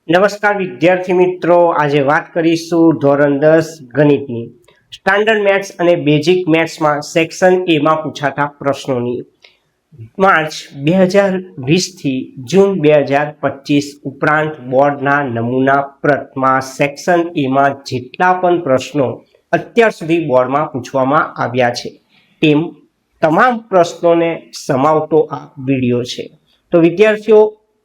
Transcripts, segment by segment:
નમસ્કાર વિદ્યાર્થી મિત્રો, આજે વાત કરીશું ધોરણ 10 ગણિતની સ્ટાન્ડર્ડ મેથ્સ અને બેઝિક મેથ્સમાં સેક્શન એ માં પૂછાતા પ્રશ્નોની. માર્ચ 2020 થી જૂન 2025 ઉપરાંત બોર્ડના નમૂના પ્રતમાં સેક્શન એ માં જેટલા પણ પ્રશ્નો અત્યાર સુધી બોર્ડમાં પૂછવામાં આવ્યા છે તેમ તમામ પ્રશ્નોને સમાવતો આ વિડીયો છે. તો વિદ્યાર્થીઓ,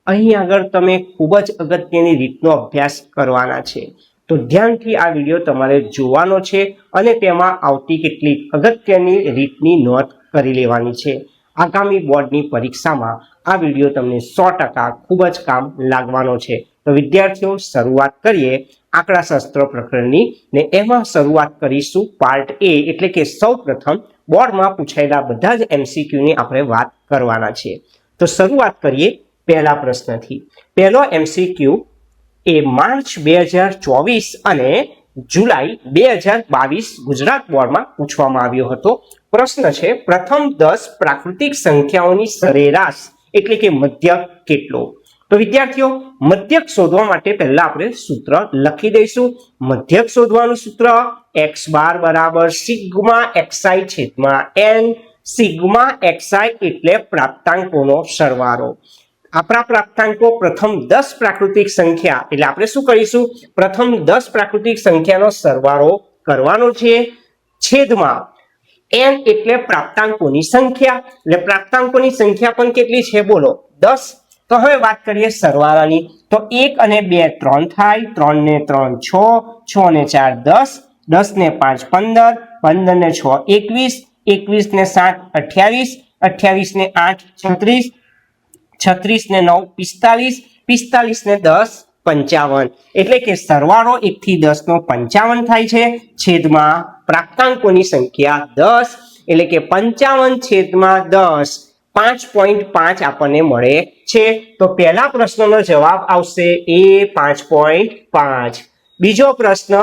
અહીં આગળ તમે ખૂબ જ અગત્યની રીતનો અભ્યાસ કરવાના છે, તો ધ્યાનથી આ વિડીયો તમારે જોવાનો છે અને તેમાં આવતી કેટલીક અગત્યની રીતની નોંધ કરી લેવાની છે. આગામી બોર્ડની પરીક્ષામાં આ વિડીયો તમને 100% ખૂબ જ કામ લાગવાનો છે. તો વિદ્યાર્થીઓ, શરૂઆત કરીએ આંકડાશાસ્ત્ર પ્રકરણની ને એમાં શરૂઆત કરીશું પાર્ટ એ, એટલે કે સૌપ્રથમ બોર્ડમાં પૂછાયેલા બધા જ એમસીક્યુની આપણે વાત કરવાના છે. તો શરૂઆત કરીએ પહેલા પ્રશ્નથી. પહેલો એમસીક્યુ એ માર્ચ 2024 અને જુલાઈ 2022 ગુજરાત બોર્ડમાં પૂછવામાં આવ્યો હતો. પ્રશ્ન છે, પ્રથમ 10 પ્રાકૃતિક સંખ્યાઓની સરેરાશ એટલે કે મધ્યક કેટલો? તો વિદ્યાર્થીઓ, મધ્યક શોધવા માટે પહેલા આપણે સૂત્ર લખી દઈશું. મધ્યક શોધવાનું સૂત્ર x બાર બરાબર સિગ્મા xi છેદમાં n. સિગ્મા xi એટલે પ્રાપ્તાંકોનો સરવાળો. આપણા પ્રાપ્તાંકો પ્રથમ 10 પ્રાકૃતિક સંખ્યા, એટલે આપણે શું કરીશું? પ્રથમ 10 પ્રાકૃતિક સંખ્યાનો સરવાળો કરવાનો છે છેદમાં n એટલે પ્રાપ્તાંકોની સંખ્યા. એટલે પ્રાપ્તાંકોની સંખ્યા પણ કેટલી છે બોલો? 10. તો હવે વાત કરીએ સરવાળાની. તો 1 અને 2 3 થાય, 3 ને 3 6, 6 ને 4 10, 10 ને 5 15, 15 ને 6 21, 21 ને 7 28, 28 ને 8 36, 36 ને 9 45, 45 ને 10 55. એટલે કે સરવાળો 1 થી 10 નો 55 થાય છે છેદમાં પ્રાપ્તાંકોની સંખ્યા 10, એટલે કે 55 છેદમાં 10 5.5 આપણને મળે છે. તો પહેલા પ્રશ્નનો જવાબ આવશે એ 5.5. બીજો પ્રશ્ન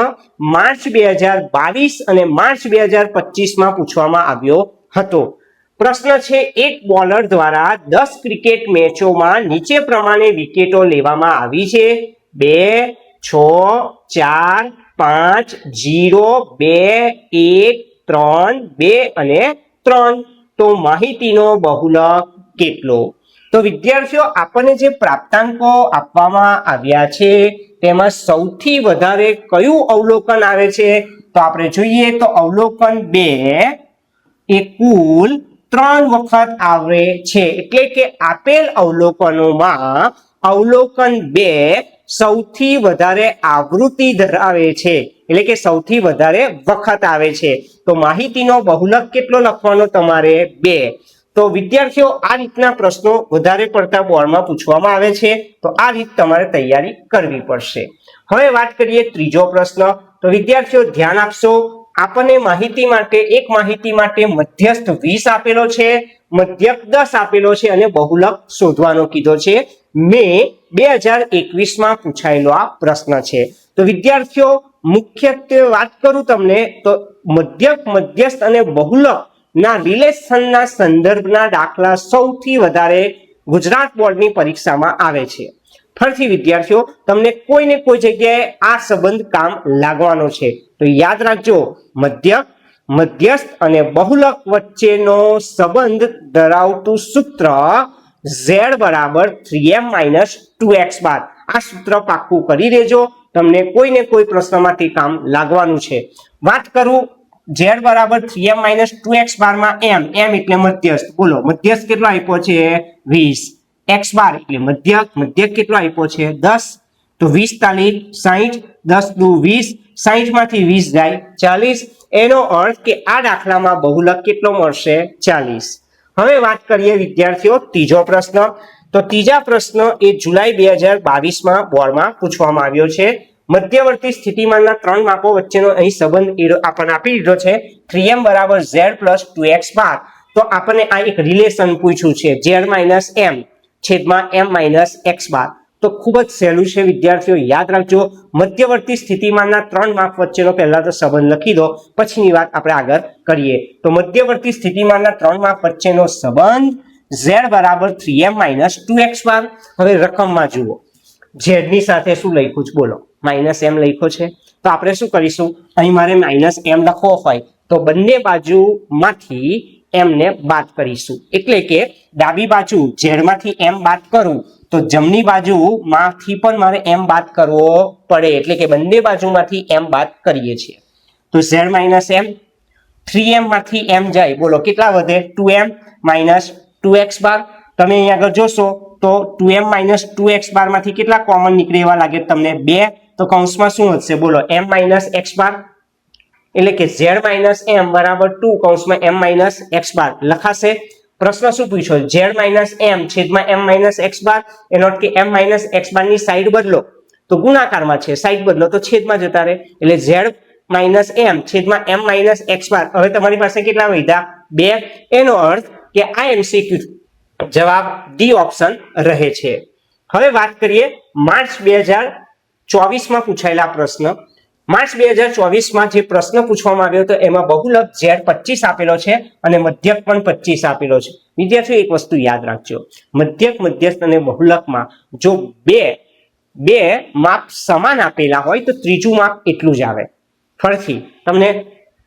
માર્ચ 2022 અને માર્ચ 2025 માં પૂછવામાં આવ્યો હતો. પ્રશ્ન છે, એક બોલર દ્વારા 10 ક્રિકેટ મેચોમાં નીચે પ્રમાણે વિકેટો લેવામાં આવી છે: 2 6 4 5 0 2 1 3 2 અને 3. તો માહિતીનો બહુલક કેટલો? તો વિદ્યાર્થીઓ, આપણને જે પ્રાપ્તાંકો આપવામાં આવ્યા છે તેમાં સૌથી વધારે કયું અવલોકન આવે છે? તો આપણે જોઈએ તો અવલોકન 2 એ કુલ 3 વખત આવે છે. એટલે કે આપેલ અવલોકનોમાં અવલોકન 2 સૌથી વધારે આવૃત્તિ ધરાવે છે, એટલે કે સૌથી વધારે વખત આવે છે. તો માહિતીનો બહુલક કેટલો લખવાનો તમારે? 2. તો વિદ્યાર્થીઓ, આ રીતના પ્રશ્નો વધારે પડતા બોર્ડમાં પૂછવામાં આવે છે, તો આ રીત તમારે તૈયારી કરવી પડશે. હવે વાત કરીએ ત્રીજો પ્રશ્ન. તો વિદ્યાર્થીઓ ધ્યાન આપશો, આપણને માહિતી માટે એક માહિતી માટે મધ્યસ્થ 20 આપેલો છે, મધ્યક 10 આપેલો છે અને બહુલક શોધવાનો કીધો છે. મે 2021 માં પૂછાયેલો આ પ્રશ્ન છે. તો વિદ્યાર્થીઓ, મુખ્યત્વે વાત કરું તમને તો મધ્યક, મધ્યસ્થ અને બહુલક ના રિલેશનના સંદર્ભના દાખલા સૌથી વધારે ગુજરાત બોર્ડની પરીક્ષામાં આવે છે. ફરીથી વિદ્યાર્થીઓ, તમને કોઈને કોઈ જગ્યાએ આ સંબંધ કામ લાગવાનો છે, તો યાદ રાખજો, મધ્યક, મધ્યસ્થ અને બહુલક વચ્ચેનો સંબંધ ધરાવતું સૂત્ર z બરાબર 3m - 2x બાર. આ સૂત્ર પાક્કું કરી દેજો, તમને કોઈને કોઈ પ્રશ્નમાંથી કામ લાગવાનું છે. વાત કરું z બરાબર 3m - 2x બાર માં m એટલે મધ્યસ્થ. બોલો, મધ્યસ્થ કેટલો આપ્યો છે? 20. x બાર એટલે મધ્યક, મધ્યક કેટલો આપ્યો છે? 10. તો 20 તાલી 60, 10 દુ 20, 60 માંથી 20 જાય 40. એનો અર્થ કે આ દાખલામાં બહુલક કેટલો મળશે? 40. હવે વાત કરીએ વિદ્યાર્થીઓ ત્રીજો પ્રશ્ન. તો ત્રીજા પ્રશ્ન એ જુલાઈ 2022 માં બોર્ડમાં પૂછવામાં આવ્યો છે. મધ્યવર્તી સ્થિતિમાનના 3 માપો વચ્ચેનો અહીં સંબંધ આપણને આપી દીધો છે 3m બરાબર z + 2x બાર. તો આપણને આ એક રિલેશન પૂછ્યું છે, z - m છેદમાં m - x બાર. તો ખૂબ જ સહેલું છે વિદ્યાર્થીઓ, યાદ રાખજો. મધ્યવર્તી સ્થિતિમાનના 3 માપ વચ્ચેનો પહેલા તો સંબંધ લખી દો, પછીની વાત આપણે આગળ કરીએ. તો મધ્યવર્તી સ્થિતિમાનના 3 માપ વચ્ચેનો સંબંધ z બરાબર 3m - 2x બાર. હવે રકમમાં જુઓ, ઝેડ ની સાથે શું લખ્યું છે બોલો, માઇનસ એમ લખ્યો છે. તો આપણે શું કરીશું, અહીં મારે માઇનસ એમ લખવો હોય તો બંને બાજુમાંથી એમને બાદ કરીશું. એટલે કે ડાબી બાજુ ઝેડમાંથી એમ બાદ કરું તો જમણી બાજુમાંથી પણ મારે એમ બાદ કરવો પડે. એટલે કે બંને બાજુમાંથી એમ બાદ કરીએ છીએ તો ઝેડ માઇનસ એમ, 3m માંથી એમ જાય બોલો કેટલા વધે, 2m માઇનસ 2x બાર. તમે અહીંયા આગળ જોશો તો 2m માઇનસ 2x બાર માંથી કેટલા કોમન નીકળે એવા લાગે તમને, 2. તો કૌંસમાં શું વધશે બોલો, m માઇનસ x બાર. એટલે કે z માઇનસ m બરાબર 2 કૌંસમાં m માઇનસ x બાર લખાશે. પ્રશ્ન શું પૂછ્યો, z માઇનસ m છેદમાં m માઇનસ x બાર. એનો અર્થ કે m માઇનસ x બાર ની સાઈડ બદલો તો ગુણાકારમાં છે, સાઈડ બદલો તો છેદમાં જતા રહે. એટલે z માઇનસ m છેદમાં m માઇનસ x બાર. હવે તમારી પાસે કેટલા વધ્યા, 2. એનો અર્થ કે આ MCQ જવાબ ડી ઓપ્શન રહે છે. હવે વાત કરીએ માર્ચ 2024 પૂછાયેલા પ્રશ્ન. માર્ચ 2024 જે પ્રશ્ન પૂછવામાં આવ્યો હતો એમાં બહુલક z 25 આપેલો છે અને મધ્યક પણ 25 આપેલો છે. વિદ્યાર્થીઓ એક વસ્તુ યાદ રાખજો, મધ્યક, મધ્યસ્થ અને બહુલકમાં જો બે માપ સમાન આપેલા હોય તો ત્રીજું માપ એટલું જ આવે. ફરીથી તમને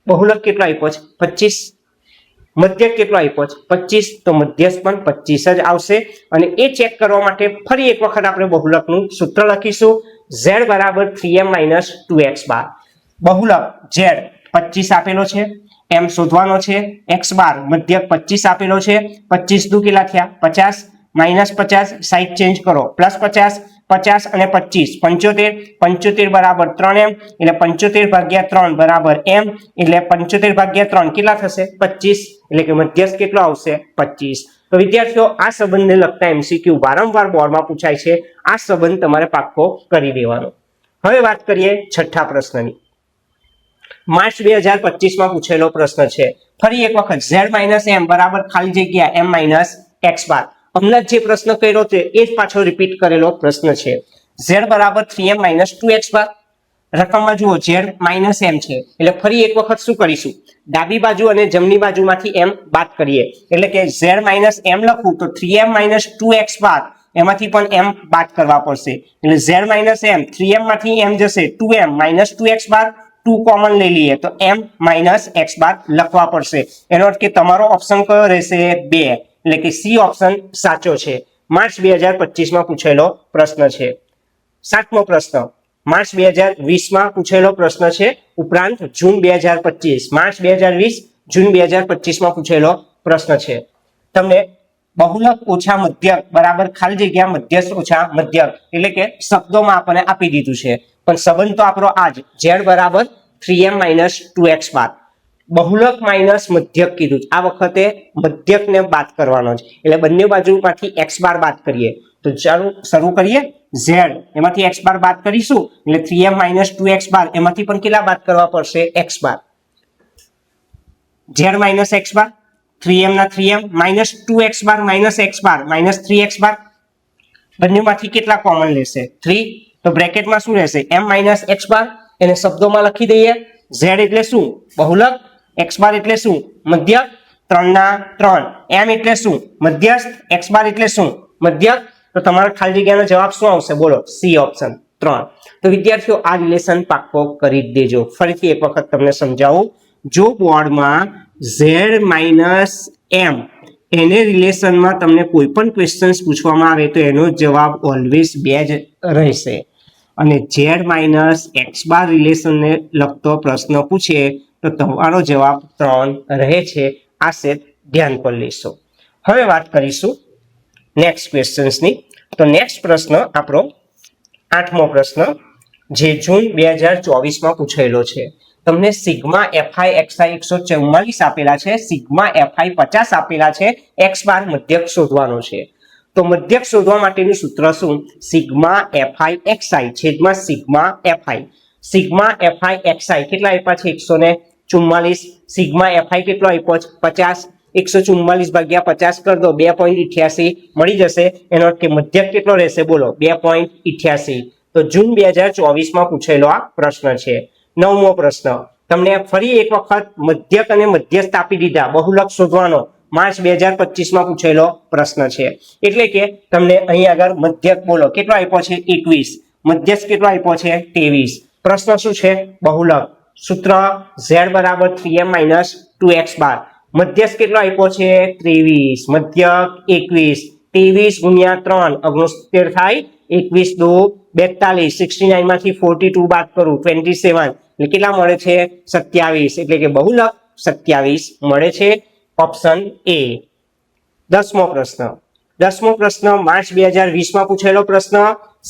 બહુલક કેટલો આપ્યો છે, 25. મધ્યક કેટલો આપ્યો છે, 25. તો મધ્યસ્થ પણ 25 જ આવશે. અને એ ચેક કરવા માટે ફરી એક વખત આપણે બહુલકનું સૂત્ર લખીશું, z બરાબર 3m માઇનસ 2x બાર. બહુલક z 25 આપેલો છે, m શોધવાનો છે, x બાર મધ્યક 25 આપેલો છે, 25 દુ કેટલા થયા 50, માઇનસ 50 સાઈડ ચેન્જ કરો, પ્લસ 50, 50 અને 25 75, 75 બરાબર 3m. એટલે 75 ભાગ્યા 3 બરાબર m. એટલે 75 ભાગ્યા 3 કેટલા થશે, 25. એટલે કે મધ્યસ્થ કેટલો આવશે, 25. તો વિદ્યાર્થીઓ આ સંબંધને લગતા MCQ વારંવાર બોર્ડમાં પૂછાય છે. આ સંબંધ તમારે પાક્કો કરી દેવાનો. હવે વાત કરીએ છઠ્ઠા પ્રશ્નની. માર્ચ 2025 પૂછેલો પ્રશ્ન છે. ફરી એક વખત z માઇનસ m બરાબર ખાલી જગ્યા m માઇનસ x બાર. હમણાં જે પ્રશ્ન કર્યો છે એ જ પાછો રિપીટ કરેલો પ્રશ્ન છે. z બરાબર 3m માઇનસ 2x બાર. રકમમાં જુઓ z માઇનસ m છે એટલે ફરી એક વખત શું કરીશું, ડાબી બાજુ અને જમણી બાજુમાંથી m બાદ કરીએ. એટલે કે z માઇનસ m લખું તો 3m માઇનસ 2x બાર, એમાંથી પણ m બાદ કરવા પડશે. એટલે z માઇનસ m, 3m માંથી m જશે, 2m માઇનસ 2x બાર, 2 કોમન લઈ લઈએ તો m માઇનસ x બાર લખવા પડશે. એનો અર્થ કે તમારો ઓપ્શન કયો રહેશે, 2. એટલે કે સી ઓપ્શન સાચો છે. માર્ચ 2025 પૂછેલો પ્રશ્ન છે. સાતમો પ્રશ્ન માર્ચ 2020 પૂછેલો પ્રશ્ન છે. ઉપરાંત જૂન 2025, માર્ચ 2020, જૂન 2025 પૂછેલો પ્રશ્ન છે. તમને બહુલક ઓછા મધ્યક બરાબર ખાલી જગ્યા મધ્યસ્થ ઓછા મધ્યક એટલે કે શબ્દોમાં આપણને આપી દીધું છે, પણ સંબંધ તો આપણો આ જ, z બરાબર 3m માઇનસ 2x બાર. બહુલક માઇનસ મધ્યક કીધું, આ વખતે મધ્યકને બાદ કરવાનો છે. એટલે બંને બાજુમાંથી x બાર બાદ કરીએ. તો ચાલો શરૂ કરીએ. z એમાંથી x બાર બાદ કરીશું એટલે 3m માઇનસ 2x બાર, એમાંથી પણ કેટલા બાદ કરવા પડશે, x બાર. z માઇનસ x બાર, 3m ના 3m minus 2x bar minus x bar minus 3x બાર. બંનેમાંથી કેટલા કોમન લેશે, 3. તો બ્રેકેટમાં શું રહેશે, m માઇનસ x બાર. એને શબ્દોમાં લખી દઈએ. z એટલે શું, બહુલક. x બાર એટલે શું, મધ્યક. 3 ના 3. m એટલે શું, મધ્યસ્થ. x બાર એટલે શું, મધ્યક. તો તમારા ખાલી જગ્યાનો જવાબ શું આવશે બોલો, સી ઓપ્શન 3. તો વિદ્યાર્થીઓ આ રિલેશન પાક્કો કરી દેજો. ફરીથી એક વખત તમને સમજાવું, જો બોર્ડમાં z માઇનસ m એને રિલેશનમાં તમને કોઈ પણ ક્વેશ્ચન્સ પૂછવામાં આવે તો એનો જવાબ ઓલવેઝ 2 જ રહેશે. અને z માઇનસ x બાર રિલેશનને લગતો પ્રશ્ન પૂછે તો તમારો જવાબ 3 રહે છે. આ સેટ ધ્યાન પર લેશો. હવે વાત કરીશું નેક્સ્ટ ક્વેશ્ચન્સની. તો નેક્સ્ટ પ્રશ્ન આપણો 8મો પ્રશ્ન જે જૂન 2024 પૂછાયેલો છે. તમને સિગ્મા fi xi 144 આપેલા છે, સિગ્મા fi 50 આપેલા છે, x બાર મધ્યક શોધવાનો છે. તો મધ્યક શોધવા માટેનું સૂત્ર શું, સિગ્મા fi xi છેદમાં sigma fi. Sigma fi xi કેટલા આપ્યા છે, 144. સિગ્મા fi કેટલો આપ્યો છે, 50. 144 ભાગ્યા 50 કરી દો, 2.88 મળી જશે. એનો અર્થ કે મધ્યક કેટલો રહેશે બોલો, 2.88. તો જૂન 2024 પૂછેલો આ પ્રશ્ન છે. 9મો પ્રશ્ન તમને ફરી એક વખત મધ્યક અને મધ્યસ્થ આપી દીધા, બહુલક શોધવાનો. માર્ચ 2025 પૂછેલો પ્રશ્ન છે. એટલે કે તમને અહીં આગળ મધ્યક બોલો કેટલો આપ્યો છે 21, મધ્યસ્થ કેટલો આપ્યો છે 23. પ્રશ્ન શું છે બહુલક, સૂત્ર z બરાબર 3m - 2x બાર. મધ્યસ્થ કેટલો આપ્યો છે 23, મધ્યક 21, 23 ગુણ્યા 3 69 થાય, 21 દુ 42, 69 માંથી 42 બાદ કરું 27 એટલે કેટલા મળે છે 27. એટલે કે બહુલક 27 મળે છે. Option A. 10મો પ્રશ્ન માર્ચ 2020 પૂછેલો પ્રશ્ન.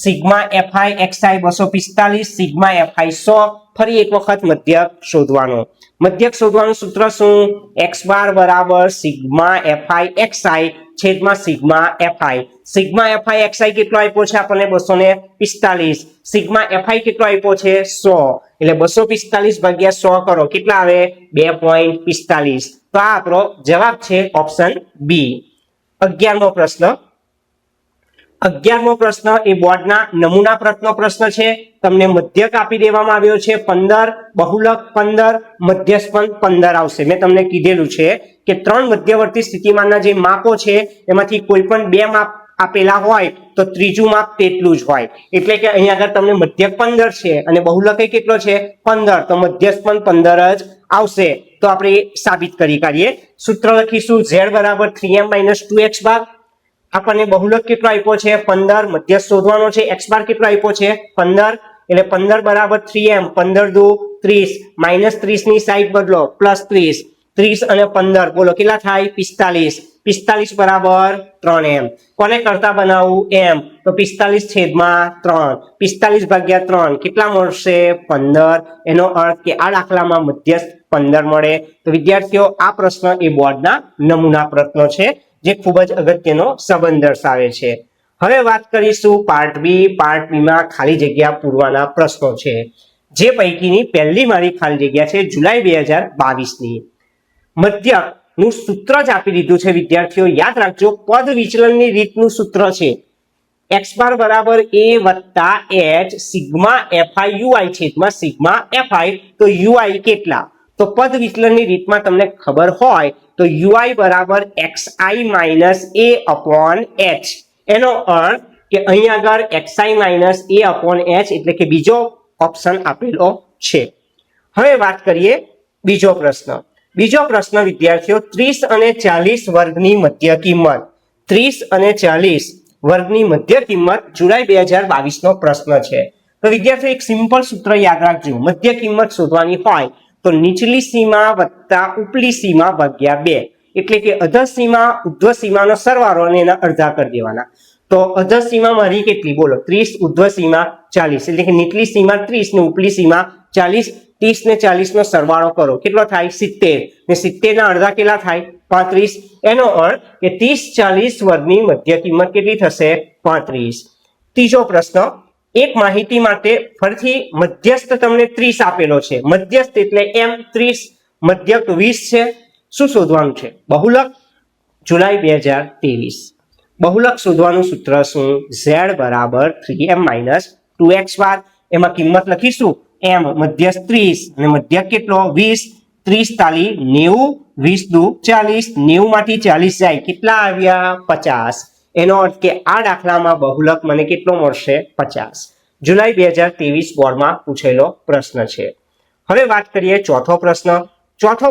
Sigma fi xi 245, sigma fi 100. ફરી એક વખત મધ્યક શોધવાનો. મધ્યક શોધવાનું સૂત્ર શું? x બાર બરાબર સિગ્મા fi xi છેદમાં sigma fi. Sigma fi xi કેટલો આપ્યો છે આપણને 245, સિગ્મા fi કેટલો આપ્યો છે 100. એટલે 245 ભાગ્યા 100 કરો કેટલા આવે 2.45. તો આ આપણો જવાબ છે ઓપ્શન બી. 11મો પ્રશ્ન એ બોર્ડના નમૂના પ્રશ્નો પ્રશ્ન છે. તમને મધ્યક આપી દેવામાં આવ્યો છે 15, બહુલક 15, મધ્યસ્થ પણ 15 આવશે. મેં તમને કીધેલું છે કે 3 મધ્યવર્તી સ્થિતિમાનના જે માપો છે એમાંથી કોઈ પણ 2 માપ આપેલા હોય તો ત્રીજું માપ તેટલું જ હોય. એટલે કે અહીંયા આગળ તમને મધ્યક 15 છે અને બહુલક કેટલો છે 15, તો મધ્યસ્થ પણ 15 જ આવશે. તો આપણે સાબિત કરી કાઢીએ. સૂત્ર લખીશું z બરાબર 3m - 2x બાર. આપણને બહુલક કેટલો આપ્યો છે 15, મધ્યસ્થ શોધવાનો છે, x બાર કેટલો આપ્યો છે 15. એટલે 15 બરાબર 3m, 15 દુ 30, -30 ની સાઈડ બદલો +30, 30 અને 15 બોલો કેટલા થાય 45, 45 બરાબર 3m. કોને કરતા બનાવવું m, તો 45 છેદમાં 3, 45 ભાગ્યા 3 કેટલા મળશે 15. એનો અર્થ કે આ દાખલામાં મધ્યસ્થ 15 મળે. તો વિદ્યાર્થીઓ આ પ્રશ્ન એ બોર્ડના નમૂના પ્રશ્નો છે જે ખૂબ જ અગત્યનો સંબંધ દર્શાવે છે. હવે વાત કરીશું પાર્ટ બી. પાર્ટ બી માં ખાલી જગ્યા પૂરવાના પ્રશ્નો છે, જે પૈકીની પહેલી મારી ખાલી જગ્યા છે જુલાઈ 2022ની. મધ્યક નું સૂત્ર જ આપી દીધું છે વિદ્યાર્થીઓ, યાદ રાખજો. પદ વિચલનની રીતનું સૂત્ર છે x બાર બરાબર a વત્તા h સિગ્મા fi ui છેદમાં સિગ્મા fi. તો ui કેટલા? તો પદ વિચલનની રીતમાં તમને ખબર હોય તો ui બરાબર xi minus a upon h. એનો અર્થ કે અહીં આગળ xi minus a upon h એટલે કે બીજો ઓપ્શન આપેલો છે. હવે વાત કરીએ બીજો પ્રશ્ન વિદ્યાર્થીઓ, 30 અને 40 વર્ગની મધ્ય કિંમત. 30 અને 40 વર્ગની મધ્ય કિંમત જુલાઈ 2022 નો પ્રશ્ન છે. તો વિદ્યાર્થીઓ એક સિમ્પલ સૂત્ર યાદ રાખજો. મધ્ય કિંમત શોધવાની હોય તો નીચલી સીમા વત્તા ઉપલી સીમા ભાગ્યા 2. એટલે કે અધર સીમા ઉર્ધ્વ સીમાનો સરવાળો અને એના અડધા કરી દેવાના. તો અધર સીમા મારી કેટલી બોલો 30, ઉર્ધ્વ સીમા 40. એટલે કે નીચલી સીમા 30 ને ઉપલી સીમા 40. 30 ને 40 નો સરવાળો કરો કેટલો થાય 70, ને 70 ના અડધા કેટલા થાય 35. એનો અર્થ કે 30-40 વર્ગની મધ્ય કિંમત કેટલી થશે 35. ત્રીજો પ્રશ્ન, એક માહિતી માટે ફરીથી મધ્યસ્થ તમને 30 આપેલો છે. મધ્યસ્થ એટલે m 30, મધ્યક 20 છે. શું શોધવાનું છે? બહુલક. જુલાઈ 2023 બહુલક શોધવાનું સૂત્ર શું? z બરાબર 3m - 2x બાર. એમાં કિંમત લખીશું m, મધ્યસ્થ 30 અને મધ્યક કેટલો 20. 30 તાલી 90, 20 દુ 40, 90 માંથી 40 જાય કેટલા આવ્યા 50. એનો અર્થ કે આ દાખલામાં બહુલક મને કેટલો મળશે 50. જુલાઈ 2023 બોર્ડમાં પૂછેલો પ્રશ્ન છે. હવે વાત કરીએ ચોથો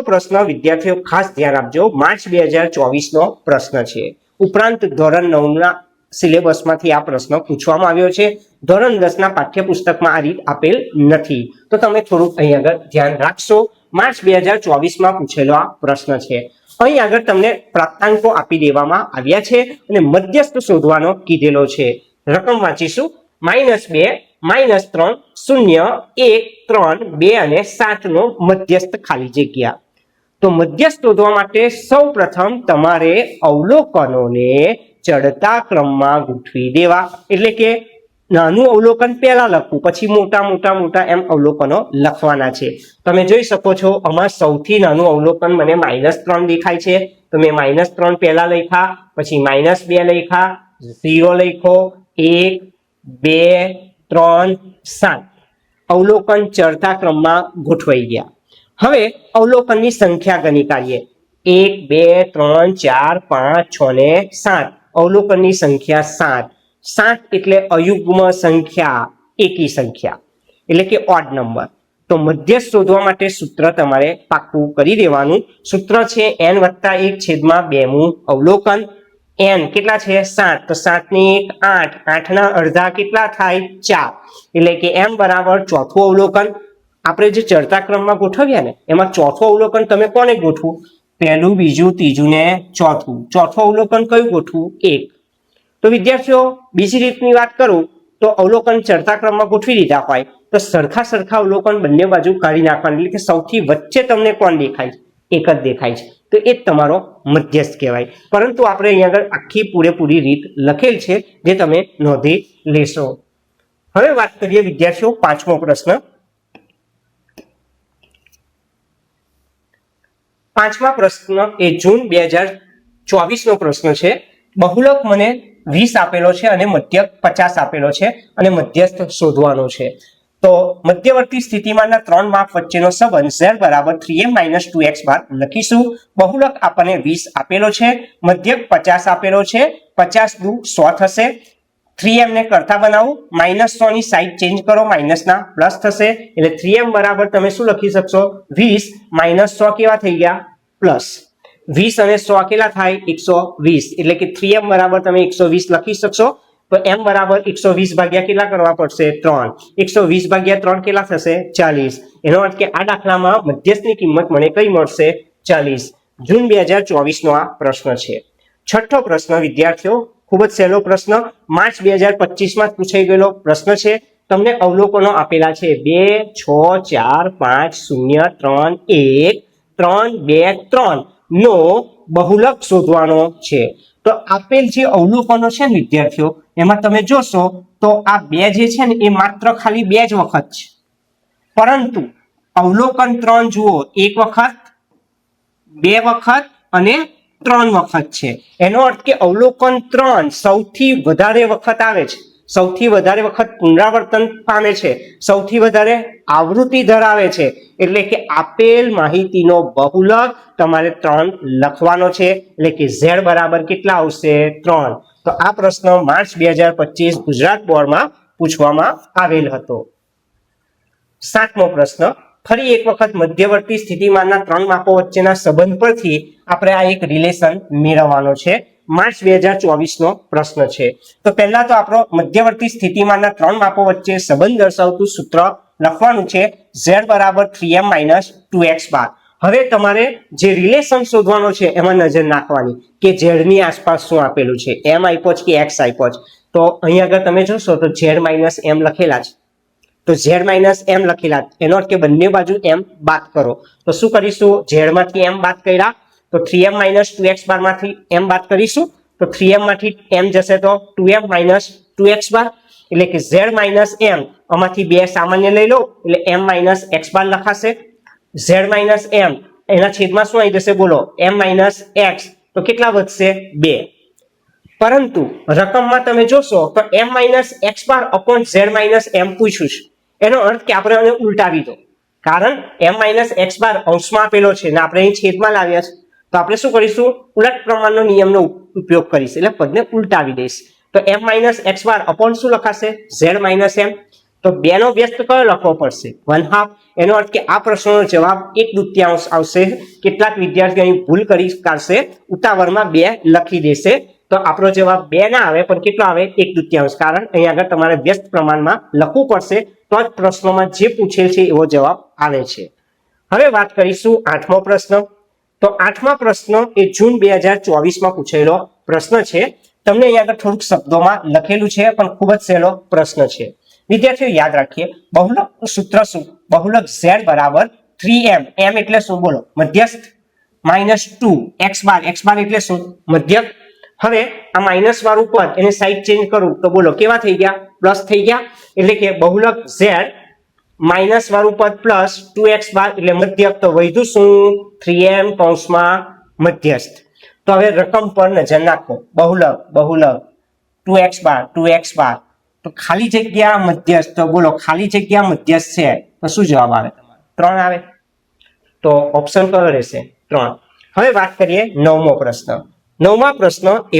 પ્રશ્ન વિદ્યાર્થીઓ ખાસ ધ્યાન આપજો. માર્ચ 2024 નો પ્રશ્ન છે. ઉપરાંત ધોરણ 9 ના સિલેબસમાંથી આ પ્રશ્ન પૂછવામાં આવ્યો છે. ધોરણ 10 ના પાઠ્યપુસ્તકમાં આ રીત આપેલ નથી, તો તમે થોડુંક અહીં આગળ ધ્યાન રાખશો. માર્ચ 2024 પૂછેલો આ પ્રશ્ન છે. અહીં આગળ તમને પ્રાપ્તાંકો આપી દેવામાં આવ્યા છે અને મધ્યસ્થ શોધવાનો કીધેલો છે. રકમ વાંચીશું -2, -3, 0, 1, 3, 2 અને 7 નો મધ્યસ્થ ખાલી જગ્યા. તો મધ્યસ્થ શોધવા માટે સૌ પ્રથમ તમારે અવલોકનોને ચડતા ક્રમમાં ગોઠવી દેવા. એટલે કે નાનું અવલોકન પહેલા લખવું, પછી મોટા એમ અવલોકનો લખવાના છે. તમે જોઈ શકો છો આમાં સૌથી નાનું અવલોકન મને -3 દેખાય છે, તો મેં -3 પહેલા લખ્યા, પછી -2 લખ્યા, 0 લખ્યો, 1, 2, 3, 7 અવલોકન ચડતા ક્રમમાં ગોઠવાઈ ગયા. હવે અવલોકનની સંખ્યા ગણી કાઢીએ. 1 2 3 4 5 6 ને 7 અવલોકનની સંખ્યા 7 7 એટલે અયુગ્મ સંખ્યા એકી સંખ્યા એટલે કે ઓડ નંબર તો મધ્યસ્થ શોધવા માટે સૂત્ર તમારે પાક્કું કરી દેવાનું સૂત્ર છે n + 1 છેદમાં 2મું અવલોકન n કેટલા છે 7 તો 7 ની 1 8 8 ના અડધા કેટલા થાય 4 એટલે કે m બરાબર ચોથું અવલોકન આપણે જે ચડતા ક્રમમાં ગોઠવ્યા ને એમાં ચોથું અવલોકન તમે કોને ગોઠવું પહેલું બીજું ત્રીજું ને ચોથું અવલોકન કયું ગોઠવું 1 તો વિદ્યાર્થીઓ બીજી રીતની વાત કરું તો અવલોકન ચડતા ક્રમમાં ગોઠવી દીધા હોય તો સરખા અવલોકન બંને બાજુ કાઢી નાખવાનું એટલે કે સૌથી વચ્ચે તમને કોણ દેખાય એક જ દેખાય છે તો એ જ તમારો મધ્યસ્થ કહેવાય પરંતુ આપણે અહીંયા આગળ આખી પૂરેપૂરી રીત લખેલ છે જે તમે નોંધી લેશો હવે વાત કરીએ વિદ્યાર્થીઓ પાંચમો પ્રશ્ન પાંચમા પ્રશ્ન એ જૂન 2024 નો પ્રશ્ન છે બહુલક મને 20 આપેલો છે અને મધ્યક 50 આપેલો છે અને મધ્યસ્થ શોધવાનો છે તો મધ્યવર્તી સ્થિતિમાનના ત્રણ માપ વચ્ચેનો સંબંધ z બરાબર 3m - 2x બાર લખીશું બહુલક આપણને 20 આપેલો છે મધ્યક 50 આપેલો છે 50 દુ 100 થશે 3m ને કરતા બનાવું -100 ની સાઈડ ચેન્જ કરો માઇનસના પ્લસ થશે એટલે 3m બરાબર તમે શું લખી શકશો 20 - 100 કેવા થઈ ગયા પ્લસ 20 અને 100 કેટલા થાય 120 એટલે કે 3m બરાબર તમે 120 લખી શકશો તો m બરાબર 120 ભાગ્યા કેટલા કરવા પડશે 3 120 ભાગ્યા 3 કેટલા થશે 40 એનો અર્થ કે આ દાખલામાં મધ્યસ્થની કિંમત મને કઈ મળશે 40 જૂન 2024 નો આ પ્રશ્ન છે છઠ્ઠો પ્રશ્ન વિદ્યાર્થીઓ ખૂબ જ સહેલો પ્રશ્ન માર્ચ 2025 માં પૂછાઈ ગયેલો પ્રશ્ન છે તમને અવલોકનો આપેલા છે 2 6 4 5 0 3 1 3 2 3 નો બહુલક શોધવાનો છે તો આપેલ જે અવલોકનો છે ને વિદ્યાર્થીઓ એમાં તમે જોશો તો આ બે જે છે ને એ માત્ર ખાલી બે જ વખત છે પરંતુ અવલોકન 3 જુઓ એક વખત બે વખત અને 3 વખત છે એનો અર્થ કે અવલોકન 3 સૌથી વધારે વખત આવે છે સૌથી વધારે વખત પુનરાવર્તન પામે છે સૌથી વધારે આવૃત્તિ ધરાવે છે એટલે કે આપેલ માહિતીનો બહુલક તમારે 3 લખવાનો છે એટલે કે z બરાબર કેટલા આવશે 3 તો આ પ્રશ્ન માર્ચ 2025 ગુજરાત બોર્ડમાં પૂછવામાં આવેલ હતો સાતમો પ્રશ્ન ફરી એક વખત મધ્યવર્તી સ્થિતિમાનના ત્રણ માપો વચ્ચેના સંબંધ પરથી આપણે આ એક રિલેશન મેળવવાનો છે માર્ચ 2024 નો પ્રશ્ન છે તો પહેલા તો આપણો મધ્યવર્તી સ્થિતિમાનના ત્રણ માપો વચ્ચે સંબંધ દર્શાવતું સૂત્ર લખવાનું છે z બરાબર 3m - 2x બાર હવે તમારે જે રિલેશન શોધવાનો છે એમાં નજર નાખવાની કે z ની આસપાસ શું આપેલું છે m આપ્યો છે કે x આપ્યો છે તો અહીં આગળ તમે જોશો તો z - m લખેલા છે તો z - m લખેલા એનો અર્થ કે બંને બાજુ m બાદ કરો તો શું કરીશું z માંથી m બાદ કર્યા તો 3m - 2x બાર માંથી m બાદ કરીશું તો 3m માંથી m જશે તો 2m - 2x બાર એટલે કે z - m આમાંથી બે સામાન્ય લઈ લો એટલે m - x બાર લખાશે z - m એના છેદમાં શું આવી જશે બોલો m - x તો કેટલા વધશે 2 પરંતુ રકમમાં તમે જોશો તો m - x બાર upon z - m પૂછ્યું છે એનો અર્થ કે આપણે આને ઉલટાવી દો કારણ m - x બાર અંશમાં આપેલો છે ને આપણે અહીં છેદમાં લાવ્યા છે તો આપણે શું કરીશું ઉલટ પ્રમાણનો નિયમનો ઉપયોગ કરીશું એટલે પદને ઉલટાવી દઈશ તો m - x બાર upon શું લખાશે z - m તો 2 નો વ્યસ્ત કયો લખવો પડશે 1/2 એનો અર્થ કે આ પ્રશ્નનો જવાબ 1/2 આવશે કેટલાક વિદ્યાર્થીઓ અહીં ભૂલ કરી કાઢશે ઉતાવળમાં 2 લખી દેશે તો આપણો જવાબ 2 ના આવે પણ કેટલો આવે 1/2 કારણ અહીં આગળ તમારે વ્યસ્ત પ્રમાણમાં લખવું પડશે તો જ પ્રશ્નોમાં જે પૂછેલ છે એવો જવાબ આવે છે હવે વાત કરીશું આઠમો પ્રશ્ન તો આઠમા પ્રશ્ન એ જૂન 2024 માં પૂછેલો પ્રશ્ન છે તમને અહીં આગળ થોડુંક શબ્દોમાં લખેલું છે પણ ખૂબ જ સહેલો પ્રશ્ન છે વિદ્યાર્થીઓ યાદ રાખીએ બહુલક સૂત્ર શું બહુલક z બરાબર 3m m એટલે શું બોલો મધ્યસ્થ -2 x બાર એટલે શું મધ્યક હવે આ માઈનસ વાળું પદ એને સાઈડ ચેન્જ કરું તો બોલો કેવા થઈ ગયા પ્લસ થઈ ગયા એટલે કે બહુલક z માઈનસ વાળું પદ પ્લસ 2x બાર એટલે મધ્યક તો વધ્યું શું 3m કૌંસમાં મધ્યસ્થ તો હવે રકમ પર નજર નાખો બહુલક 2x બાર તો ખાલી જગ્યા મધ્યસ્થ તો બોલો ખાલી જગ્યા મધ્યસ્થ છે તો શું જવાબ આવે તમારો 3 આવે તો ઓપ્શન કયો રહેશે 3 હવે વાત કરીએ નવમો પ્રશ્ન. નવમા પ્રશ્ન એ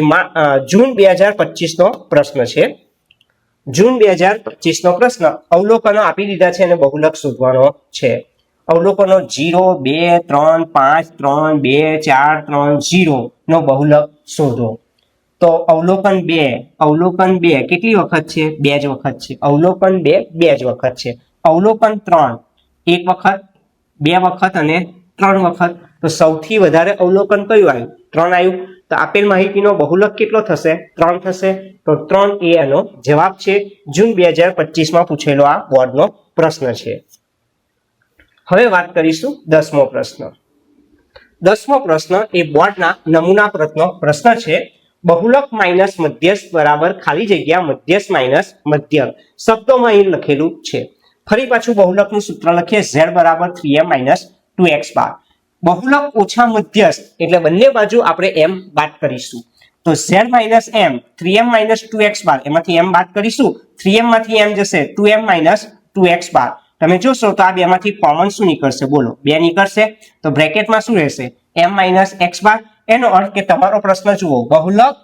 જૂન 2025 નો પ્રશ્ન છે. જૂન 2025 નો પ્રશ્ન અવલોકનો આપી દીધા છે અને બહુલક શોધવાનો છે. અવલોકનો 0, 2, 3, 5, 3, 2, 4, 3, 0 નો બહુલક શોધો. તો અવલોકન 2 કેટલી વખત છે? 2 જ વખત છે. અવલોકન 2 2 જ વખત છે. અવલોકન 3 1 વખત, 2 વખત અને 3 વખત. તો સૌથી વધારે અવલોકન કયું આવ્યું? 3 આવ્યું. તો આપેલ માહિતીનો બહુલક કેટલો થશે? 3 થશે. તો 3 એ એનો જવાબ છે. જૂન 2025 માં પૂછેલો આ બોર્ડનો પ્રશ્ન છે. હવે વાત કરીશું 10મો પ્રશ્ન. 10મો પ્રશ્ન એ બોર્ડના નમૂના પ્રશ્ન છે. બહુલક માઇનસ મધ્યસ્થ બરાબર ખાલી જગ્યા મધ્યસ્થ માઇનસ મધ્યક. શબ્દોમાં અહીં લખેલું છે. ફરી પાછું બહુલકનું સૂત્ર લખીએ. z બરાબર 3m માઇનસ 2x બાર. બહુલક ઓછા મધ્યસ્થ એટલે બંને બાજુ આપણે m બાદ કરીશું. તો z minus m 3m minus 2x બાર, એમાંથી m બાદ કરીશું. 3m માંથી m જશે 2m માઇનસ 2x બાર. તમે જોશો તો આ બેમાંથી કોમન શું નીકળશે? બોલો, 2 નીકળશે. તો બ્રેકેટમાં શું રહેશે? m માઇનસ x બાર. એનો અર્થ કે તમારો પ્રશ્ન જુઓ, બહુલક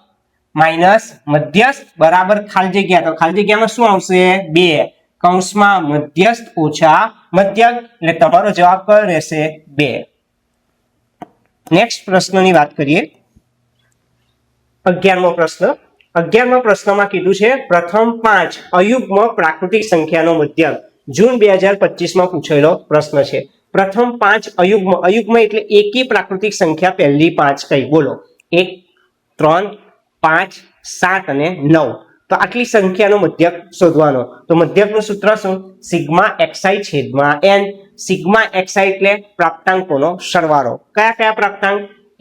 માઇનસ મધ્યસ્થ બરાબર ખાલી જગ્યા. તો ખાલી જગ્યામાં શું આવશે? 2 કૌંસમાં મધ્યસ્થ ઓછા મધ્યક. એટલે તમારો જવાબ કયો રહેશે? 2. નેક્સ્ટ પ્રશ્નની વાત કરીએ. 11મો પ્રશ્ન. 11મા પ્રશ્નમાં કીધું છે પ્રથમ 5 અયુગ્મ પ્રાકૃતિક સંખ્યાનો મધ્યક. જૂન 2025 માં પૂછેલો પ્રશ્ન છે. પ્રથમ 5 અયુગ્મ એટલે એકી પ્રાકૃતિક સંખ્યા પહેલી 5 કઈ? બોલો, 1, 3, 5, 7 અને 9. તો આટલી સંખ્યાનો મધ્યક શોધવાનો. તો મધ્યકનું સૂત્ર શું? સિગ્મા xi છેદમાં n. સિગ્મા xi એટલે પ્રાપ્તાંકોનો સરવાળો. કયા કયા પ્રાપ્તાંક?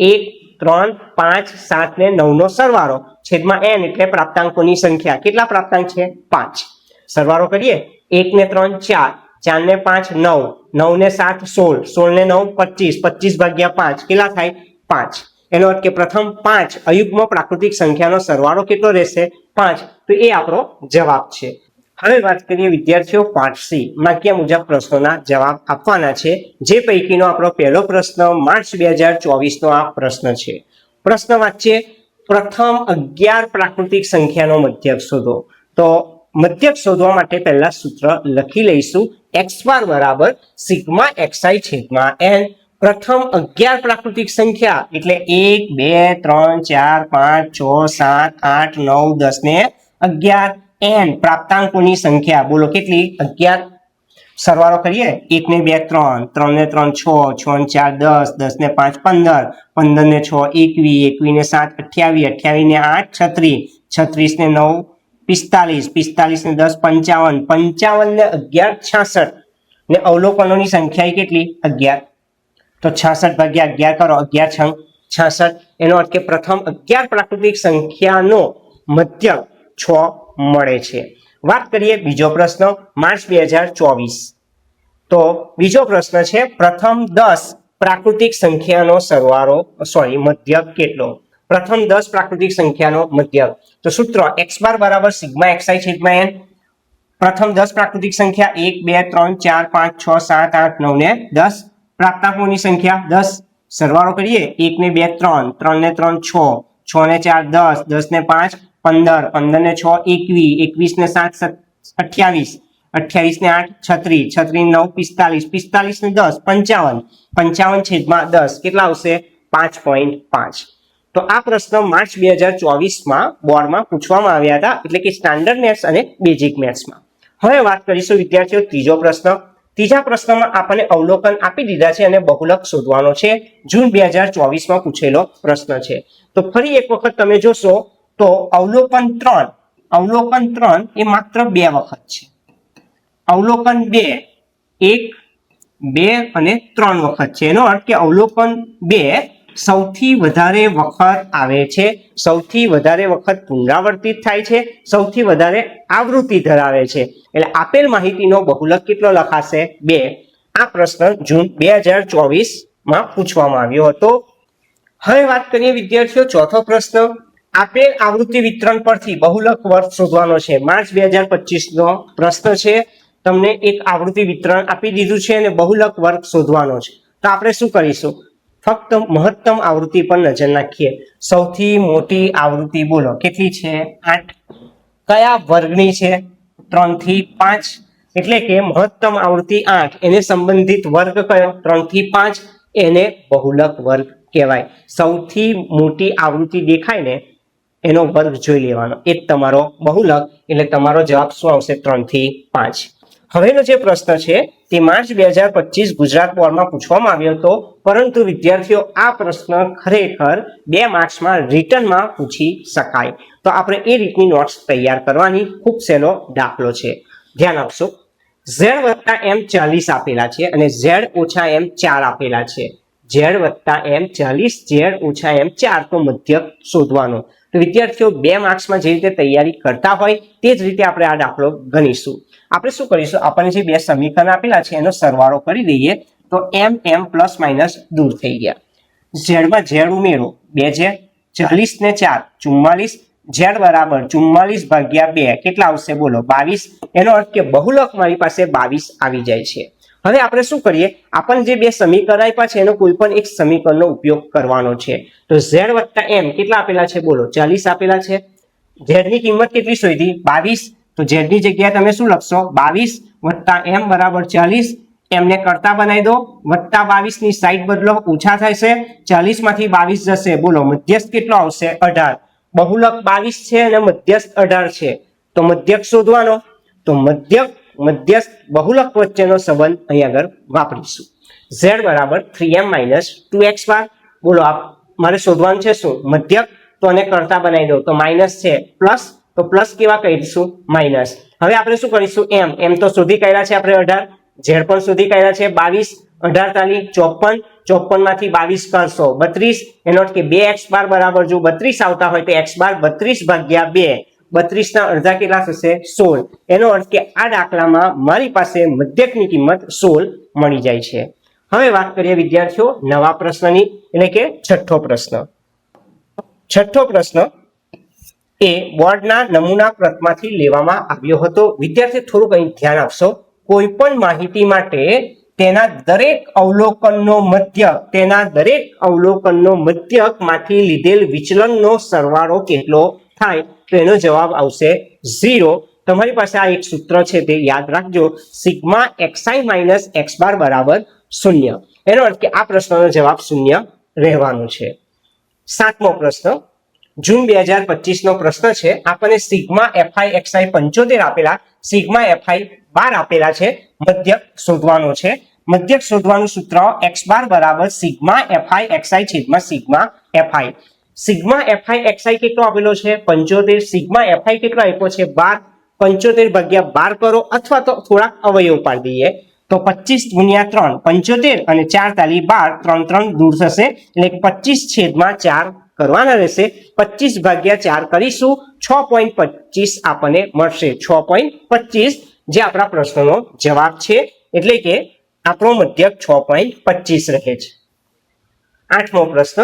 1, 3, 5, 7 ને 9 નો સરવાળો છેદમાં n એટલે પ્રાપ્તાંકોની સંખ્યા. કેટલા પ્રાપ્તાંક છે? 5. સરવાળો કરીએ. 1 ને 3 4, 4 ને 5 9, 9 ને 7 16, 16 ને 9 25, 25 ભાગ્યા 5 કેટલા થાય? 5. એનો અર્થ કે પ્રથમ 5 અયુગ્મ પ્રાકૃતિક સંખ્યાનો સરવાળો કેટલો રહેશે? 5. તો એ આપણો જવાબ છે. હવે વાત કરીએ વિદ્યાર્થીઓ પાર્ટ સી. વાક્ય મુજબ પ્રશ્નોના જવાબ આપવાના છે. જે પૈકીનો આપણો પહેલો પ્રશ્ન માર્ચ 2024 નો આ પ્રશ્ન છે. પ્રશ્ન વાંચીએ. પ્રથમ 11 પ્રાકૃતિક સંખ્યાનો મધ્યક શોધો. તો મધ્યક શોધવા માટે પહેલા સૂત્ર લખી લઈશું. x બાર બરાબર સિગ્મા xi છેદમાં n. પ્રથમ 11 પ્રાકૃતિક સંખ્યા એટલે 1, 2, 3, 4, 5, 6, 7, 8, 9, 10 ને 11. n પ્રાપ્તાંકોની સંખ્યા. બોલો કેટલી? 11. સરવાળો કરીએ. 1 ને 2 3, 3 ને 3 6, 6 ને 4 10, 10 ને 5 15, 15 ને 6 21, 21 ને 7 28, 28 ને 8 36, 36 ને 9 45, 45 ને 10 55, 55 ને 11 66 ને અવલોકનોની સંખ્યા કેટલી? 11. તો 66 ભાગ્યા 11 કરો. 11 છંગ 66. એનો અર્થ કે પ્રથમ 11 પ્રાકૃતિક સંખ્યાનો મધ્યક 6 મળે છે. વાત કરીએ બીજો પ્રશ્ન માર્ચ 2024. તો બીજો પ્રશ્ન છે પ્રથમ 10 પ્રાકૃતિક સંખ્યાનો સરવાળો મધ્યક કેટલો? પ્રથમ 10 પ્રાકૃતિક સંખ્યાનો મધ્યક. તો સૂત્ર x બાર બરાબર સિગ્મા xi છેદમાં n. પ્રથમ 10 પ્રાકૃતિક સંખ્યા 1, 2, 3, 4, 5, 6, 7, 8, 9 ને 10. પ્રાપ્તાંકોની સંખ્યા 10. સરવાળો કરીએ. 1 ને 2 3, 3 ને 3 6, 6 ને 4 10, 10 ને 5 15, 15 ને 6 21, 21 ને 7 28, 28 ને 8 36, 36 ને 9 45, 45 ને 10 55, 55 છેદમાં 10 કેટલા આવશે? 5.5. તો આ પ્રશ્ન માર્ચ 2024 બોર્ડમાં પૂછવામાં આવ્યા હતા, એટલે કે સ્ટાન્ડર્ડ મેથ્સ અને બેઝિક મેથ્સમાં. હવે વાત કરીશું વિદ્યાર્થીઓ ત્રીજો પ્રશ્ન. ત્રીજા પ્રશ્નમાં આપણને અવલોકન આપી દીધા છે અને બહુલક શોધવાનો છે. જૂન 2024 પૂછેલો પ્રશ્ન છે. તો ફરી એક વખત તમે જોશો તો અવલોકન 3 એ માત્ર 2 વખત છે. અવલોકન 2 1, 2 અને 3 વખત છે. એનો અર્થ કે અવલોકન 2 સૌથી વધારે વખત આવે છે, સૌથી વધારે વખત પુનરાવર્તિત થાય છે, સૌથી વધારે આવૃત્તિ ધરાવે છે. એટલે આપેલ માહિતીનો બહુલક કેટલો લખાશે? 2. આ પ્રશ્ન જૂન 2024 પૂછવામાં આવ્યો હતો. હવે વાત કરીએ વિદ્યાર્થીઓ ચોથો પ્રશ્ન. આપેલ આવૃત્તિ વિતરણ પરથી બહુલક વર્ગ શોધવાનો છે. માર્ચ 2025 નો પ્રશ્ન છે. તમને એક આવૃત્તિ વિતરણ આપી દીધું છે અને બહુલક વર્ગ શોધવાનો છે. તો આપણે શું કરીશું? ફક્ત મહત્તમ આવૃત્તિ પર નજર નાખીએ. સૌથી મોટી આવૃત્તિ બોલો કેટલી છે? 8. કયા વર્ગની છે? 3 થી 5. એટલે કે મહત્તમ આવૃત્તિ 8, એને સંબંધિત વર્ગ કયો? 3 થી 5. એને બહુલક વર્ગ કહેવાય. સૌથી મોટી આવૃત્તિ દેખાય ને એનો વર્ગ જોઈ લેવાનો, એ જ તમારો બહુલક. એટલે તમારો જવાબ શું આવશે? 3 થી 5. હવેનો જે પ્રશ્ન છે તે માર્ચ 2025 ગુજરાત બોર્ડમાં પૂછવામાં આવ્યો હતો, પરંતુ વિદ્યાર્થીઓ આ પ્રશ્ન ખરેખર 2 માર્ક્સમાં રિટર્નમાં પૂછી શકાય. તો આપણે એ રીતની નોટ્સ તૈયાર કરવાની. ખૂબ સહેલો દાખલો છે, ધ્યાન આપશો. z વત્તા m 40 આપેલા છે અને z ઓછા m 4 આપેલા છે. z વત્તા m 40, z ઓછા m 4, તો મધ્યક શોધવાનો. તો વિદ્યાર્થીઓ 2 માર્ક્સમાં જે રીતે તૈયારી કરતા હોય તે જ રીતે આપણે આ દાખલો ગણીશું. આપણે શું કરીશું? આપણને જે 2 સમીકરણ આપેલા છે એનો સરવાળો કરી દઈએ તો m પ્લસ માઇનસ દૂર થઈ ગયા. ઝેડમાં ઝેડ ઉમેરો, 2z, 40 ને 4 44, z બરાબર 44 ભાગ્યા 2 કેટલા આવશે બોલો? 22. એનો અર્થ કે બહુલક મારી પાસે 22 આવી જાય છે. હવે આપણે શું કરીએ? આપણને જે 2 સમીકરણ આપ્યા છે એનો કોઈ પણ એક સમીકરણનો ઉપયોગ કરવાનો છે. તો z વત્તા m કેટલા આપેલા છે બોલો? 40 આપેલા છે. z ની કિંમત કેટલી શોધી? 22. તો z ની જગ્યાએ તમે શું લખશો? 22 વત્તા m બરાબર 40. એમને કરતા બનાવી દો, વત્તા 22 ની સાઈડ બદલો, ઓછા થશે. 40 માંથી 22 જશે, બોલો મધ્યસ્થ કેટલો આવશે? 18. બહુલક 22 છે અને મધ્યસ્થ 18 છે. તો મધ્યક શોધવાનો. તો મધ્યસ્થ બહુલક વચ્ચેનો સંબંધ અહીં આગળ વાપરીશું. z બરાબર 3m માઇનસ 2x બાર. બોલો મારે શોધવાનું છે શું? મધ્યક. તો એને કરતા બનાવી દો, તો માઇનસ છે, પ્લસ. તો પ્લસ કેવા કહીશું? માઇનસ. હવે આપણે શું કરીશું? m તો શોધી કાઢ્યા છે આપણે 18. z પણ શોધી કાઢ્યા છે 22. 18 તાલી 54. 54 માંથી 22 કરશો 32. એનો અર્થ કે 2x બાર બરાબર જો 32 આવતા હોય તો x બાર 32 ભાગ્યા 2. 32 ના અડધા કેટલા થશે? 16. એનો અર્થ કે આ દાખલામાં મારી પાસે મધ્યકની કિંમત 16 મળી જાય છે. હવે વાત કરીએ વિદ્યાર્થીઓ નવા પ્રશ્નની, એટલે કે છઠ્ઠો પ્રશ્ન. છઠ્ઠો પ્રશ્ન એ બોર્ડના નમૂના પ્રતમાંથી લેવામાં આવ્યો હતો. વિદ્યાર્થી થોડુંક અહીં ધ્યાન આપશો. કોઈ પણ માહિતી માટે તેના દરેક અવલોકનનો મધ્યક માંથી લીધેલ વિચલનનો સરવાળો કેટલો થાય? તો એનો જવાબ આવશે 0. તમારી પાસે આ એક સૂત્ર છે તે યાદ રાખજો, સિગ્મા xi માઇનસ x બાર બરાબર 0. એનો અર્થ કે આ પ્રશ્નનો જવાબ 0 રહેવાનો છે. સાતમો પ્રશ્ન જૂન 2025 નો પ્રશ્ન છે. આપણને સિગ્મા fi xi 75 આપેલા, સિગ્મા fi 12 આપેલા છે. મધ્યક શોધવાનો છે. મધ્યક શોધવાનું સૂત્ર x બાર બરાબર સિગ્મા fi xi છેદમાં sigma fi. Sigma fi xi કેટલો આપેલો છે? 75. સિગ્મા fi કેટલો આપ્યો છે? 12. 75 ભાગ્યા 12 કરો, અથવા તો થોડાક અવયવ પાડી દઈએ તો 25 ગુણ્યા 3 75 અને 4 તાલી 12, 3 3 દૂર થશે એટલે 25 છેદમાં 4 કરવાના રહેશે. 25 ભાગ્યા 4 કરીશું, 6.25 આપણને મળશે. 6.25 જે આપણા પ્રશ્નનો જવાબ છે, એટલે કે આપણો મધ્યક 6.25 રહે છે. આઠમો પ્રશ્ન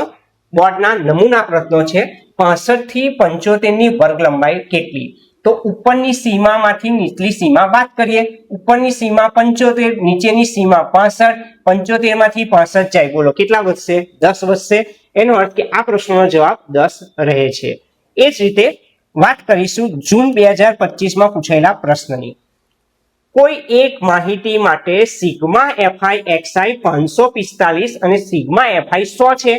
બોર્ડના નમૂના પ્રશ્નો છે. 65 થી 75 ની વર્ગ લંબાઈ કેટલી? તો ઉપરની સીમામાંથી નીચલી સીમા બાદ કરીએ. ઉપરની સીમા 75, નીચેની સીમા 65. 75 માંથી 65 જાય, બોલો કેટલા વધશે? 10 વધશે. એનો અર્થ કે આ પ્રશ્નનો જવાબ 10 રહે છે. એ જ રીતે વાત કરીશું જૂન 2025 માં પૂછાયેલા પ્રશ્નની. કોઈ એક માહિતી માટે સિગ્મા fi xi 545 અને સિગ્મા fi 100 છે,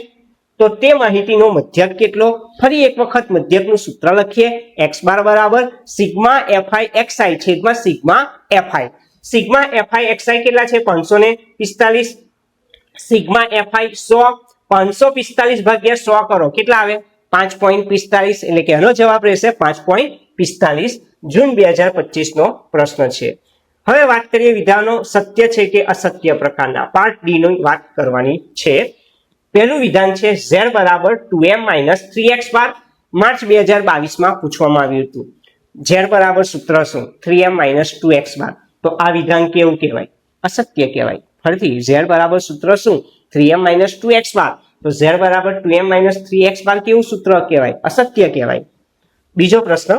તો તે માહિતીનો મધ્યક કેટલો? ફરી એક વખત મધ્યકનું સૂત્ર લખીએ. x બાર બરાબર સિગ્મા fi xi છેદમાં sigma fi. Sigma fi xi કેટલા છે? 545. Sigma fi 100. 545 ભાગ્યા 100 કરો, કેટલા આવે? 5.45. એટલે કે એનો જવાબ રહેશે 5.45. જૂન 2025 નો પ્રશ્ન છે. હવે વાત કરીએ વિધાનો સત્ય છે કે અસત્ય પ્રકારના. પાર્ટ ડી ની વાત કરવાની છે. પહેલું વિધાન છે z બરાબર 2m માઇનસ 3x બાર. માર્ચ 2022 માં પૂછવામાં આવ્યું હતું. z બરાબર સૂત્ર શું? 3m માઇનસ 2x બાર. તો આ વિધાન કેવું કહેવાય? અસત્ય કહેવાય. ફરીથી z બરાબર સૂત્ર શું? 3m માઇનસ 2x બાર. તો z બરાબર 2m માઇનસ 3x બાર કેવું સૂત્ર કહેવાય? અસત્ય કહેવાય. બીજો પ્રશ્ન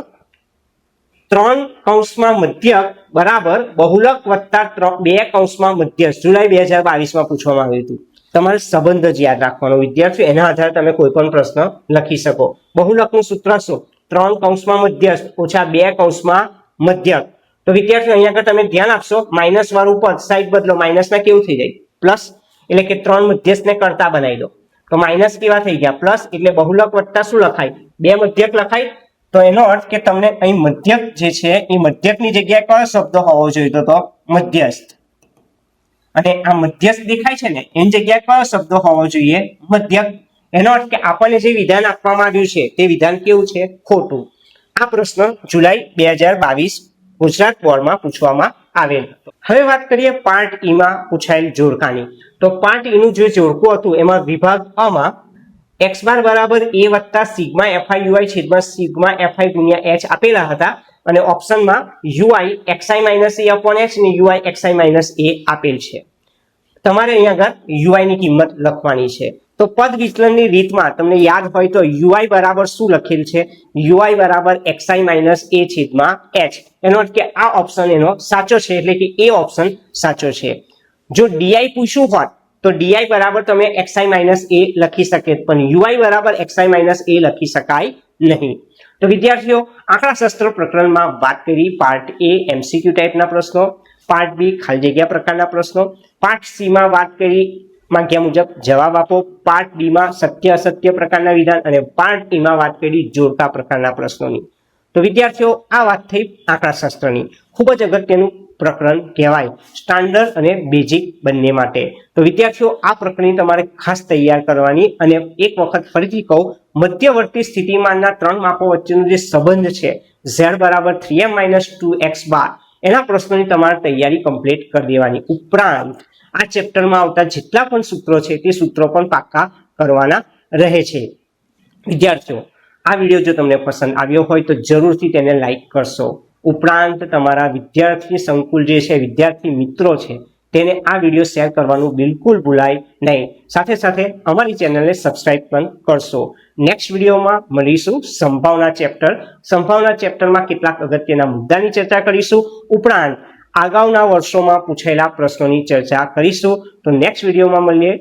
3 કૌંસમાં મધ્યક બરાબર બહુલક વત્તા 2 કૌંસમાં મધ્યસ્થ. જુલાઈ 2022 માં પૂછવામાં આવ્યું હતું. તમારે સંબંધ જ યાદ રાખવાનો વિદ્યાર્થીઓ, એના આધારે તમે કોઈ પણ પ્રશ્ન લખી શકો. બહુલકનું સૂત્ર શું? 3 કૌંસમાં મધ્યસ્થ ઓછા 2 કૌંસમાં મધ્યક. તો વિદ્યાર્થીઓ અહીંયા આગળ તમે ધ્યાન આપશો, માઇનસ વાળું પદ સાઈડ બદલો, માઇનસના કેવું થઈ જાય? પ્લસ. એટલે કે 3 મધ્યસ્થને કરતા બનાવી દો તો માઇનસ કેવા થઈ ગયા? પ્લસ. એટલે બહુલક વત્તા શું લખાય? 2 મધ્યક લખાય. તો એનો અર્થ કે તમને અહીં મધ્યક જે છે એ મધ્યકની જગ્યાએ કયો શબ્દ હોવો જોઈએ? તો મધ્યસ્થ. અને આ મધ્યસ્થ દેખાય છે ને, એની જગ્યાએ કયો શબ્દ હોવો જોઈએ? મધ્યક. એનો અર્થ કે આપણને જે વિધાન આપવામાં આવ્યું છે તે વિધાન કેવું છે? ખોટું. આ પ્રશ્ન જુલાઈ 2022 ગુજરાત બોર્ડમાં પૂછવામાં આવેલ હતો. હવે વાત કરીએ પાર્ટ ઈ માં પૂછાયેલ જોડકાની. તો પાર્ટ ઈ નું જે જોડકું હતું એમાં વિભાગ અ માં x બાર બરાબર a વત્તા સિગ્મા fi ui છેદમાં સિગ્મા fi ગુણ્યા h આપેલા હતા અને ઓપ્શનમાં ui xi minus a upon h અને ui xi માઇનસ a આપેલ છે. તમારે અહીંયા આગળ ui ની કિંમત લખવાની છે. તો પદ વિચલનની રીતમાં તમને યાદ હોય તો ui બરાબર શું લખેલ છે? ui બરાબર xi માઇનસ a છેદમાં h. એનો અર્થ કે આ ઓપ્શન એનો સાચો છે, એટલે કે એ ઓપ્શન સાચો છે. જો di પૂછ્યું હોત તો di બરાબર તમે xi માઇનસ a લખી શકે, પણ ui બરાબર xi માઇનસ a લખી શકાય નહીં. તો વિદ્યાર્થીઓ, આંકડાશાસ્ત્ર પ્રકરણમાં વાત કરી પાર્ટ એ એમસીક્યુ ટાઈપના પ્રશ્નો, પાર્ટ બી ખાલી જગ્યા પ્રકારના પ્રશ્નો, પાર્ટ સી માં વાત કરી માંગ્યા મુજબ જવાબ આપો, પાર્ટ ડી માં સત્ય અસત્ય પ્રકારના વિધાન અને પાર્ટ ઈ માં વાત કરી જોડકા પ્રકારના પ્રશ્નોની. તો વિદ્યાર્થીઓ, આ વાત થઈ આંકડાશાસ્ત્રની. ખૂબ જ અગત્યનું પ્રકરણ કહેવાય સ્ટાન્ડર્ડ અને બેઝિક બંને માટે. તો વિદ્યાર્થીઓ, આ પ્રકરણની તમારે ખાસ તૈયાર કરવાની. અને એક વખત ફરીથી કહું, મધ્યવર્તી સ્થિતિમાનના 3 માપો વચ્ચેનો જે સંબંધ છે z બરાબર 3m - 2x બાર, એના પ્રશ્નોની તમારે તૈયારી કમ્પ્લીટ કરી દેવાની. ઉપરાંત આ ચેપ્ટરમાં આવતા જેટલા પણ સૂત્રો છે તે સૂત્રો પણ પાક્કા કરવાના રહે છે. વિદ્યાર્થીઓ, આ વિડીયો જો તમને પસંદ આવ્યો હોય તો જરૂરથી તેને લાઈક કરશો. ઉપરાંત તમારા વિદ્યાર્થી સંકુલ જે છે, વિદ્યાર્થી મિત્રો છે, તેને આ વિડીયો શેર કરવાનું બિલકુલ ભૂલાય નહીં. સાથે સાથે અમારી ચેનલને સબસ્ક્રાઇબ પણ કરશો. નેક્સ્ટ વિડીયોમાં મળીશું સંભાવના ચેપ્ટર. સંભાવના ચેપ્ટરમાં કેટલાક અગત્યના મુદ્દાની ચર્ચા કરીશું. ઉપરાંત અગાઉના વર્ષોમાં પૂછાયેલા પ્રશ્નોની ચર્ચા કરીશું. તો નેક્સ્ટ વિડીયોમાં મળીએ.